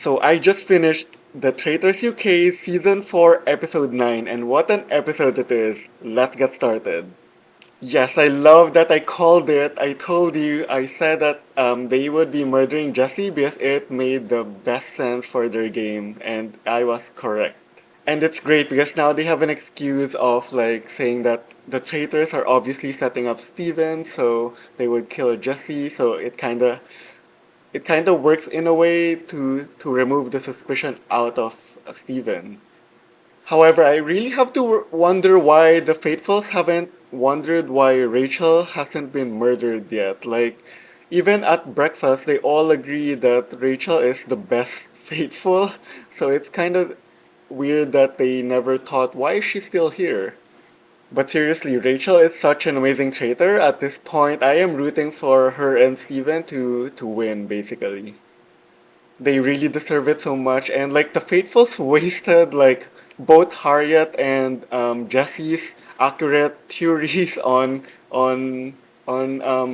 So I just finished the Traitors UK Season 4 Episode 9, and what an episode it is. Let's get started. Yes, I love that I called it. I told you, I said that they would be murdering Jesse because it made the best sense for their game, and I was correct. And it's great because now they have an excuse of like saying that the traitors are obviously setting up Steven, so they would kill Jesse, so it kind of works in a way to remove the suspicion out of Steven. However, I really have to wonder why the faithfuls haven't wondered why Rachel hasn't been murdered yet. Like, even at breakfast, they all agree that Rachel is the best faithful, so it's kind of weird that they never thought, why is she still here? But seriously, Rachel is such an amazing traitor. At this point, I am rooting for her and Steven to win, basically. They really deserve it so much. And like the Faithfuls wasted like both Harriet and Jesse's accurate theories on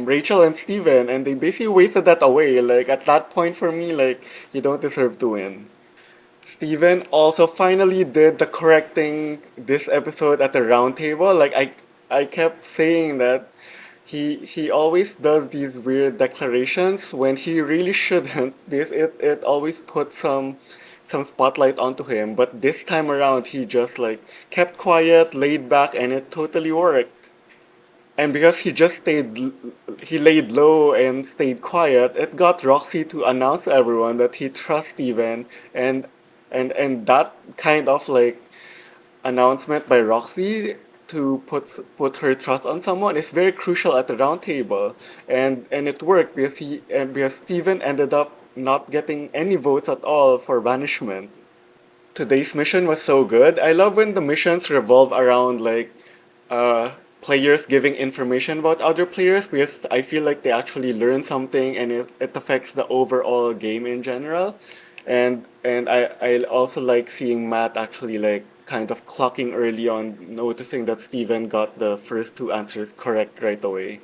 Rachel and Steven, and they basically wasted that away. Like at that point for me, like you don't deserve to win. Steven also finally did the correct thing this episode at the round table. Like I kept saying that he always does these weird declarations when he really shouldn't. It always puts some spotlight onto him. But this time around he just like kept quiet, laid back, and it totally worked. And because he laid low and stayed quiet, it got Roxy to announce to everyone that he trusts Steven, and and that kind of like announcement by Roxy to put her trust on someone is very crucial at the round table, and it worked because Steven ended up not getting any votes at all for banishment. Today's mission was so good. I love when the missions revolve around like players giving information about other players because I feel like they actually learn something and it affects the overall game in general. And I also like seeing Matt actually like kind of clocking early on, noticing that Steven got the first two answers correct right away.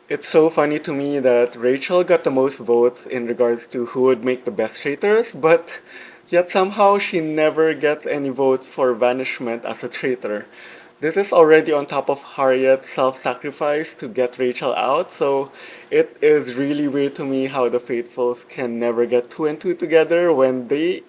It's so funny to me that Rachel got the most votes in regards to who would make the best traitors, but yet somehow she never gets any votes for banishment as a traitor. This is already on top of Harriet's self-sacrifice to get Rachel out, so it is really weird to me how the Faithfuls can never get two and two together when they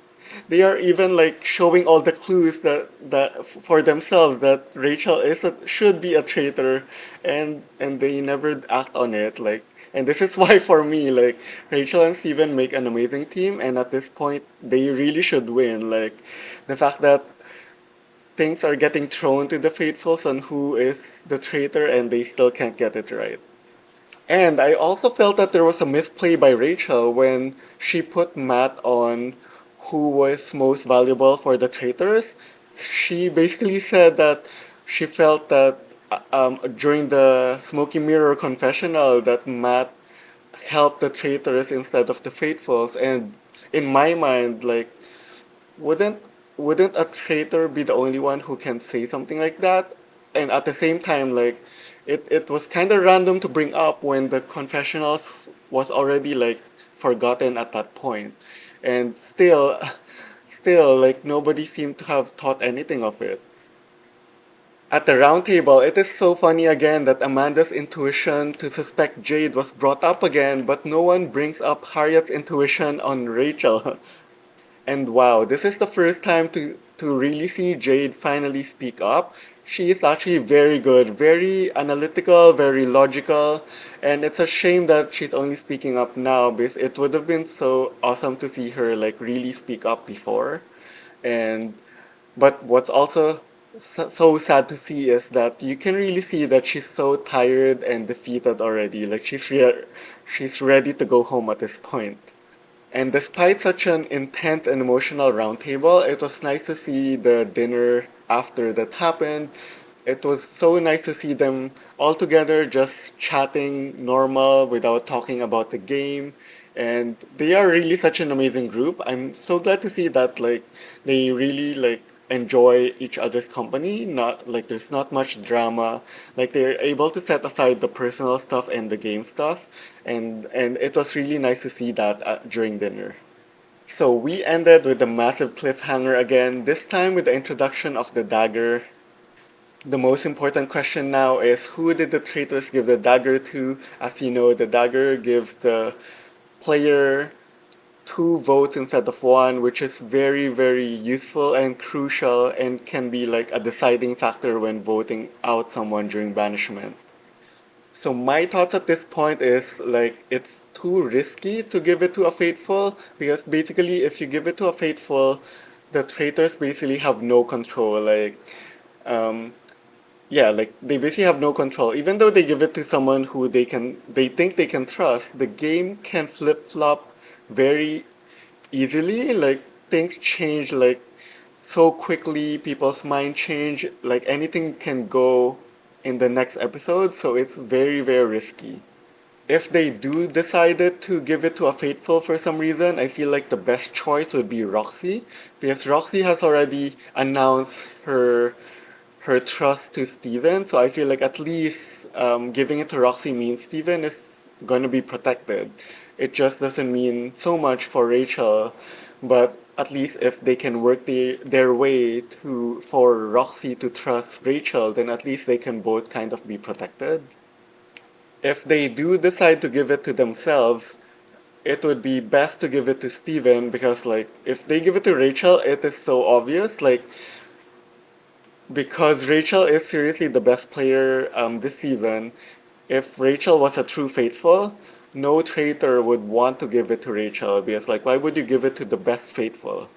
are even like showing all the clues that for themselves that Rachel should be a traitor, and they never act on it. Like, and this is why for me, like Rachel and Steven make an amazing team, and at this point they really should win. Like the fact that things are getting thrown to the faithfuls on who is the traitor and they still can't get it right. And I also felt that there was a misplay by Rachel when she put Matt on who was most valuable for the traitors. She basically said that she felt that during the Smoky Mirror confessional that Matt helped the traitors instead of the faithfuls. And in my mind, like wouldn't wouldn't a traitor be the only one who can say something like that? And at the same time, like it was kind of random to bring up when the confessionals was already like forgotten at that point, and still like nobody seemed to have thought anything of it. At the round table, it is so funny again that Amanda's intuition to suspect Jade was brought up again, but no one brings up Harriet's intuition on Rachel. And wow, this is the first time to really see Jade finally speak up. She is actually very good, very analytical, very logical, and it's a shame that she's only speaking up now because it would have been so awesome to see her like really speak up before. And but what's also so sad to see is that you can really see that she's so tired and defeated already. Like she's ready to go home at this point. And despite such an intense and emotional roundtable, it was nice to see the dinner after that happened. It was so nice to see them all together just chatting normal without talking about the game. And they are really such an amazing group. I'm so glad to see that like they really like enjoy each other's company. Not like there's not much drama. Like they're able to set aside the personal stuff and the game stuff, and it was really nice to see that during dinner. So we ended with a massive cliffhanger again, this time with the introduction of the dagger. The most important question now is who did the traitors give the dagger to? As you know, the dagger gives the player two votes instead of one, which is very, very useful and crucial and can be like a deciding factor when voting out someone during banishment. So my thoughts at this point is like it's too risky to give it to a faithful because basically if you give it to a faithful, the traitors basically have no control. Um, yeah, like they basically have no control. Even though they give it to someone who they think they can trust, the game can flip flop very easily. Like things change like so quickly, people's mind change, like anything can go in the next episode, so it's very, very risky. If they do decided to give it to a faithful for some reason, I feel like the best choice would be Roxy, because Roxy has already announced her trust to Steven, so I feel like at least giving it to Roxy means Steven is gonna be protected. It just doesn't mean so much for Rachel, but at least if they can work their way to for Roxy to trust Rachel, then at least they can both kind of be protected. If they do decide to give it to themselves, it would be best to give it to Steven because like if they give it to Rachel, it is so obvious. Like because Rachel is seriously the best player this season. If Rachel was a true faithful, no traitor would want to give it to Rachel because like why would you give it to the best faithful?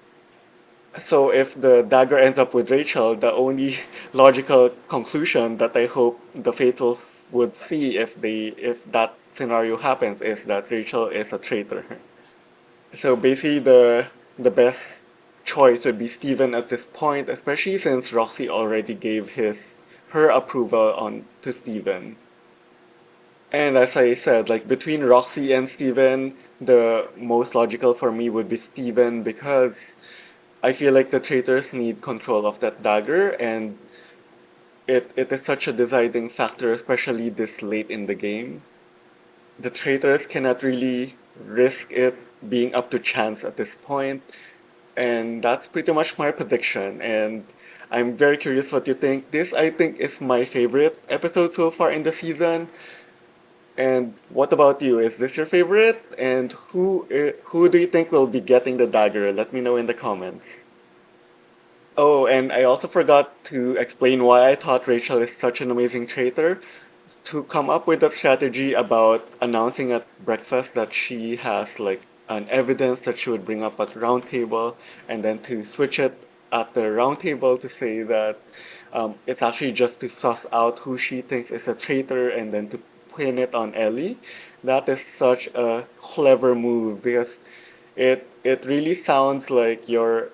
So if the dagger ends up with Rachel, the only logical conclusion that I hope the faithfuls would see if that scenario happens is that Rachel is a traitor. So basically the best choice would be Steven at this point, especially since Roxy already gave her approval on to Steven. And as I said, like between Roxy and Steven, the most logical for me would be Steven because I feel like the traitors need control of that dagger and it is such a deciding factor, especially this late in the game. The traitors cannot really risk it being up to chance at this point, and that's pretty much my prediction. And I'm very curious what you think. This, I think, is my favorite episode so far in the season. And what about you? Is this your favorite? And who do you think will be getting the dagger? Let me know in the comments. Oh, and I also forgot to explain why I thought Rachel is such an amazing traitor. To come up with a strategy about announcing at breakfast that she has like an evidence that she would bring up at round table, and then to switch it at the round table to say that it's actually just to suss out who she thinks is a traitor, and then to pin it on Ellie. That is such a clever move because it really sounds like you're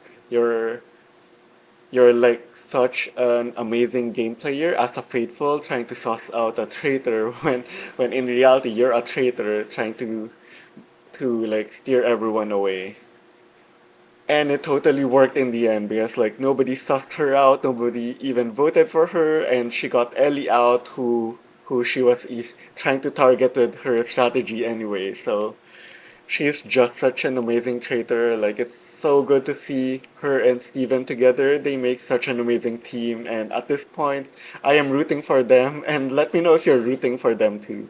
like such an amazing game player as a faithful trying to suss out a traitor when in reality you're a traitor trying to like steer everyone away. And it totally worked in the end because like nobody sussed her out, nobody even voted for her, and she got Ellie out who she was trying to target with her strategy anyway. So she's just such an amazing traitor. Like it's so good to see her and Steven together. They make such an amazing team, and at this point, I am rooting for them. And let me know if you're rooting for them too.